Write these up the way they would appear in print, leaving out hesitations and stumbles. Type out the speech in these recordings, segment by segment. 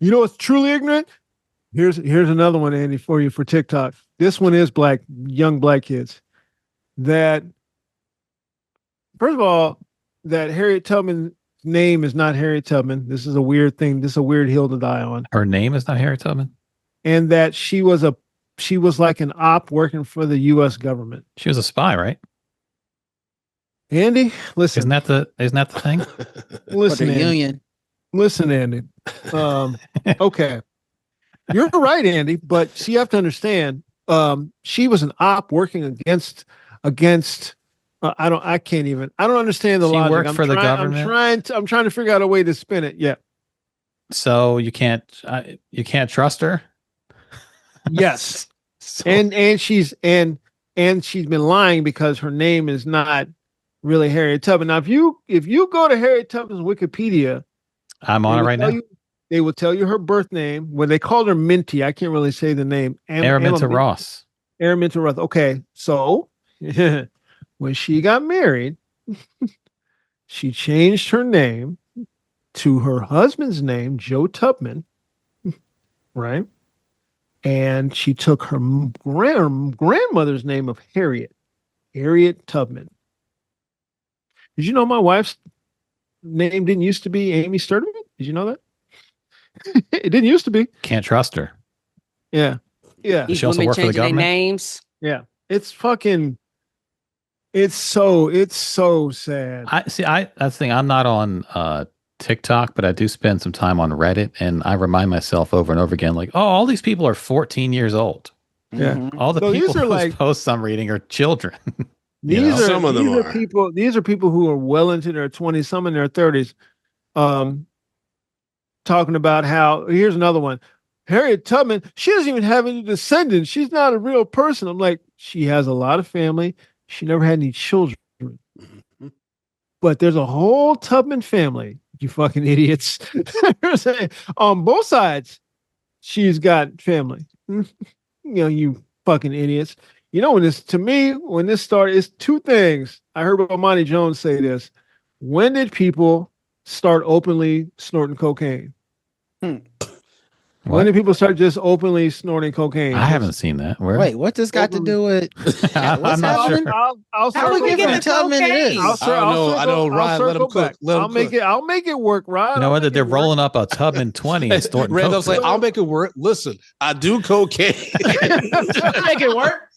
You know what's truly ignorant? Here's another one, Andy, for you for TikTok. This one is young black kids. That first of all, that Harriet Tubman's name is not Harriet Tubman. This is a weird thing. This is a weird hill to die on. Her name is not Harriet Tubman. And that she was like an op working for the U.S. government. She was a spy, right? Andy, listen. Isn't that the thing? Listen, For the Andy. union. Listen, Andy. Okay. You're right, Andy, but you have to understand, she was an op working against I don't understand the logic. Worked for the government. I'm trying to figure out a way to spin it. Yeah. So you can't trust her? Yes. And she's been lying because her name is not really Harriet Tubman. Now, if you go to Harriet Tubman's Wikipedia, I'm on it right now. They will tell you her birth name. When they called her Minty, I can't really say the name. Araminta Ross. Araminta Ross. Okay, so when she got married, she changed her name to her husband's name, Joe Tubman, right? And she took her grandmother's name of Harriet Tubman. Did you know my wife's name didn't used to be Amy Sturdivant? Did you know that? It didn't used to be. Can't trust her. Yeah. She also worked for the government. Names. Yeah. It's so sad. That's the thing. I'm not on TikTok, but I do spend some time on Reddit, and I remind myself over and over again, like, oh, all these people are 14 years old. Yeah. All the people whose posts I'm reading are children. These are people who are well into their 20s, some in their 30s, talking about how, here's another one. Harriet Tubman, she doesn't even have any descendants. She's not a real person. I'm like, she has a lot of family. She never had any children. But there's a whole Tubman family, you fucking idiots. On both sides, she's got family. You fucking idiots. When this started, it's two things. I heard Bomani Jones say this. When did people start openly snorting cocaine? When did people start just openly snorting cocaine? I haven't seen that. Where? Wait, what this got to do with? I'm not sure. How we get into Tubman it is? I know. Ryan, let him cook. I'll make it work, Ryan. You know whether they're rolling up a Tubman 20 and snorting Randall's like, I'll make it work. Listen, I do cocaine. Make it work.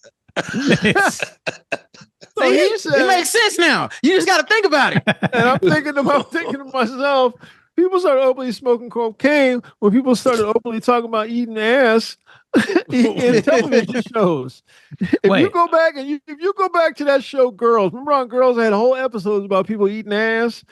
So it makes sense now. You just got to think about it. And I'm thinking to myself, people started openly smoking cocaine when people started openly talking about eating ass in television shows. If you go back to that show, Girls, remember on Girls, they had whole episodes about people eating ass.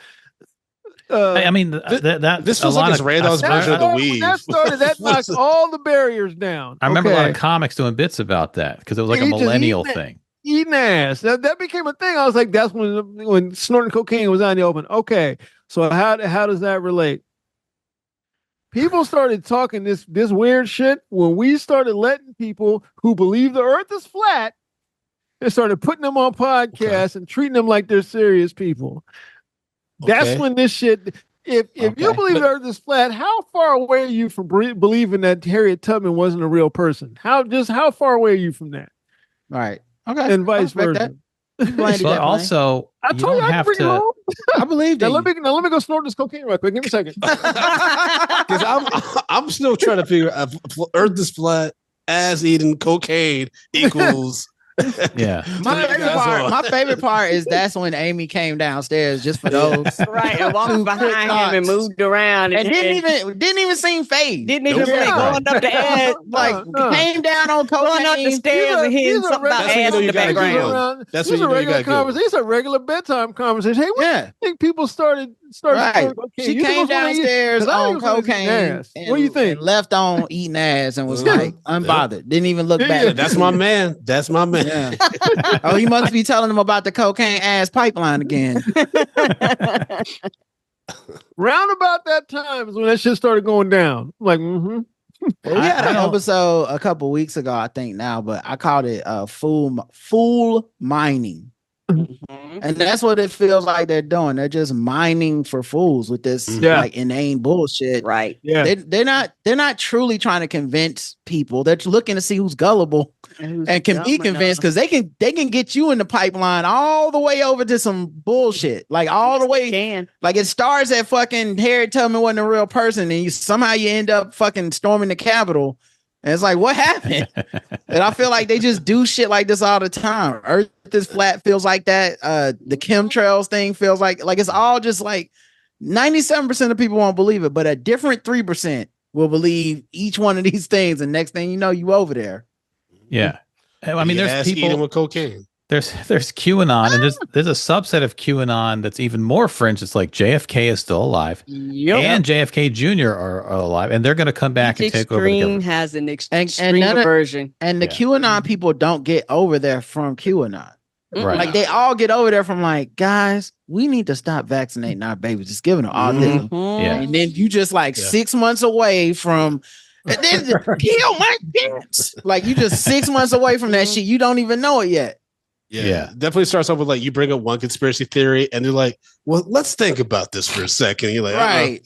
This was like Randall's version of the weed. That knocked all the barriers down. I remember a lot of comics doing bits about that because it was like a millennial thing. Eating ass. That became a thing. I was like, that's when snorting cocaine was out in the open. Okay, so how does that relate? People started talking this weird shit when we started letting people who believe the earth is flat and started putting them on podcasts and treating them like they're serious people. That's when this shit. If you believe the earth is flat, how far away are you from believing that Harriet Tubman wasn't a real person? How far away are you from that? Right. Okay. And vice versa. But also, I told you I have to. I believe that. Let me go snort this cocaine right quick. Give me a second. Because I'm still trying to figure out earth is flat, ass eating cocaine equals. Yeah. My favorite part is that's when Amy came downstairs just for those. Right. And walked behind him and moved around. And didn't even seem phased. Didn't even going up the ass. Came down on cocaine. Going up the stairs and hitting something about ass in the background. That's what you know you got to do. These are regular bedtime conversations. Hey, what do you think people started right. She came downstairs on cocaine. What do you think? Left on eating ass and was like unbothered. Didn't even look back. That's my man. Yeah. Oh, he must be telling them about the cocaine ass pipeline again. Round about that time is when that shit started going down. I'm like, We had an episode a couple weeks ago, I think now, but I called it fool mining. And that's what it feels like they're doing. They're just mining for fools with this like inane bullshit. Right. Yeah. They're not truly trying to convince people. They're looking to see who's gullible and can be convinced, because they can get you in the pipeline all the way over to some bullshit. Like all the way. Like it starts at fucking Harriet Tubman wasn't a real person, and somehow you end up fucking storming the Capitol. And it's like, what happened? And I feel like they just do shit like this all the time. Earth is flat feels like that. The chemtrails thing feels like it's all just like 97% of people won't believe it, but a different 3% will believe each one of these things. And next thing you know, you over there. Yeah. I mean, there's people eating with cocaine. There's QAnon, and there's a subset of QAnon that's even more fringe. It's like JFK is still alive, and JFK Jr. are alive, and they're going to come back and take over the government. Has an extreme version, and the QAnon people don't get over there from QAnon. Right. Like they all get over there from like, guys, we need to stop vaccinating our babies, just giving them autism. Yeah. And then you just like 6 months away from. And then kill my kids. Like you just 6 months away from that shit. You don't even know it yet. Yeah, definitely starts off with like you bring up one conspiracy theory and they're like, well, let's think about this for a second. You're like,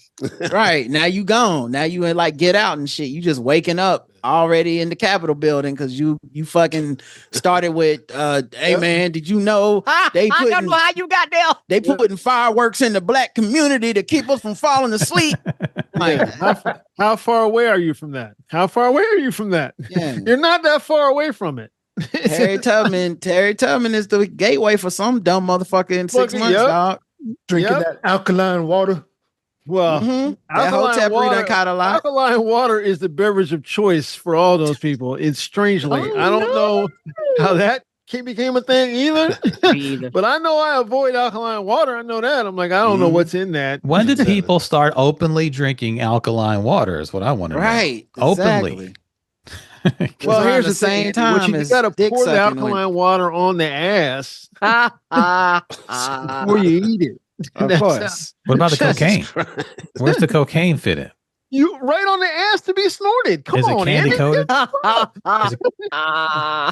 right. Now you gone. Now you ain't like get out and shit. You just waking up already in the Capitol building because you fucking started with hey man, did you know they I don't know how you got there. They putting fireworks in the black community to keep us from falling asleep. Like, how far away are you from that? How far away are you from that? Yeah. You're not that far away from it. Harriet Tubman is the gateway for some dumb motherfucker in 6 months, dog. Drinking that alkaline water. Well, alkaline water is the beverage of choice for all those people. It's strangely, I don't know how that became a thing either. But I know I avoid alkaline water. I know that. I'm like, I don't know what's in that. When did people start openly drinking alkaline water? Is what I want to know. Right, openly. Well, here's the same time. You got to pour the alkaline water on the ass before you eat it. Of course. What about the cocaine? Where's the cocaine fit in? You right on the ass to be snorted. Come on, candy coated? I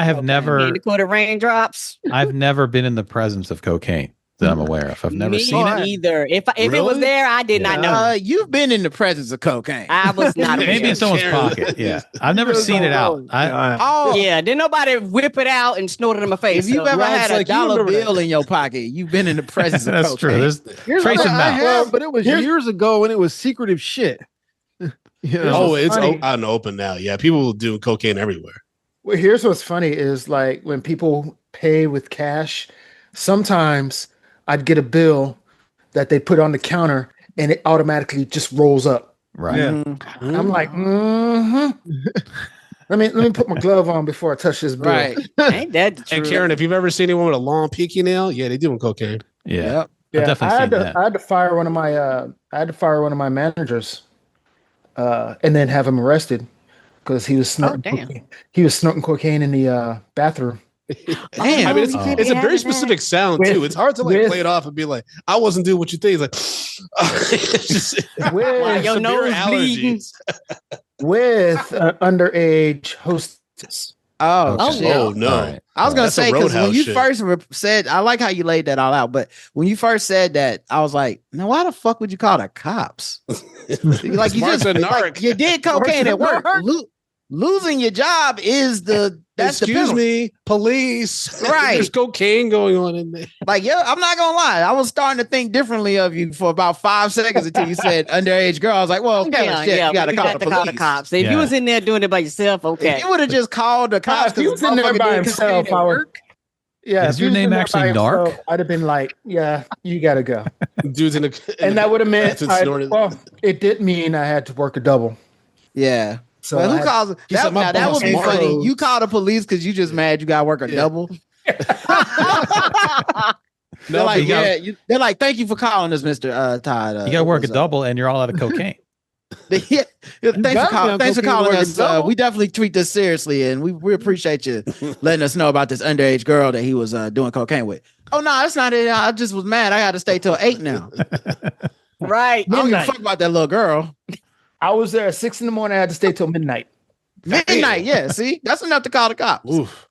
have never candy coated raindrops. I've never been in the presence of cocaine that I'm aware of. I've never seen it either. If it was there, I did not know. You've been in the presence of cocaine. I was not. Maybe in someone's pocket. Yeah, I've never seen it out. Didn't nobody whip it out and snort it in my face. If you've ever had a dollar bill in your pocket, you've been in the presence of cocaine. That's true. There's trace amount. But it was years ago when it was secretive shit. It's out and open now. Yeah, people do cocaine everywhere. Well, here's what's funny is like when people pay with cash, sometimes I'd get a bill that they put on the counter and it automatically just rolls up. Right. Yeah. I'm like, let me put my glove on before I touch this bill. Right. Ain't that the truth? And Karen, if you've ever seen anyone with a long pinky nail, yeah, they doing cocaine. Yeah. Yeah. I've definitely seen that. I had to fire one of my managers and then have him arrested because he was snorting cocaine. He was snorting cocaine in the bathround. Damn. I mean, it's a very specific sound too. It's hard to play it off and be like, I wasn't doing what you think. It's like, it's just your nose bleeding with underage hostess. Oh shit! Oh no! Right. I was gonna say because when you first said, I like how you laid that all out. But when you first said that, I was like, "Now, why the fuck would you call the cops? Like you just you did cocaine at work. Losing your job is excuse me, police. Right? There's cocaine going on in there. Like, I'm not gonna lie. I was starting to think differently of you for about 5 seconds until you said underage girl. I was like, well, you gotta call the cops. If you was in there doing it by yourself, okay. If you would have just called the cops. If he was in there by himself, is your name actually Narc? I'd have been like, yeah, you gotta go. Dude's in and that would have meant it did mean I had to work a double. Yeah. So who calls that would be funny. You call the police because you just mad you got to work a double. They're like, they're like, thank you for calling us, Mr. Todd. You got to work a double, and you're all out of cocaine. Thanks for calling us. We definitely treat this seriously, and we appreciate you letting us know about this underage girl that he was doing cocaine with. Oh no, that's not it. I just was mad. I got to stay till 8 now. Right. I don't give a fuck about that little girl. I was there at 6 a.m. I had to stay till midnight. Midnight, yeah. See, that's enough to call the cops. Oof.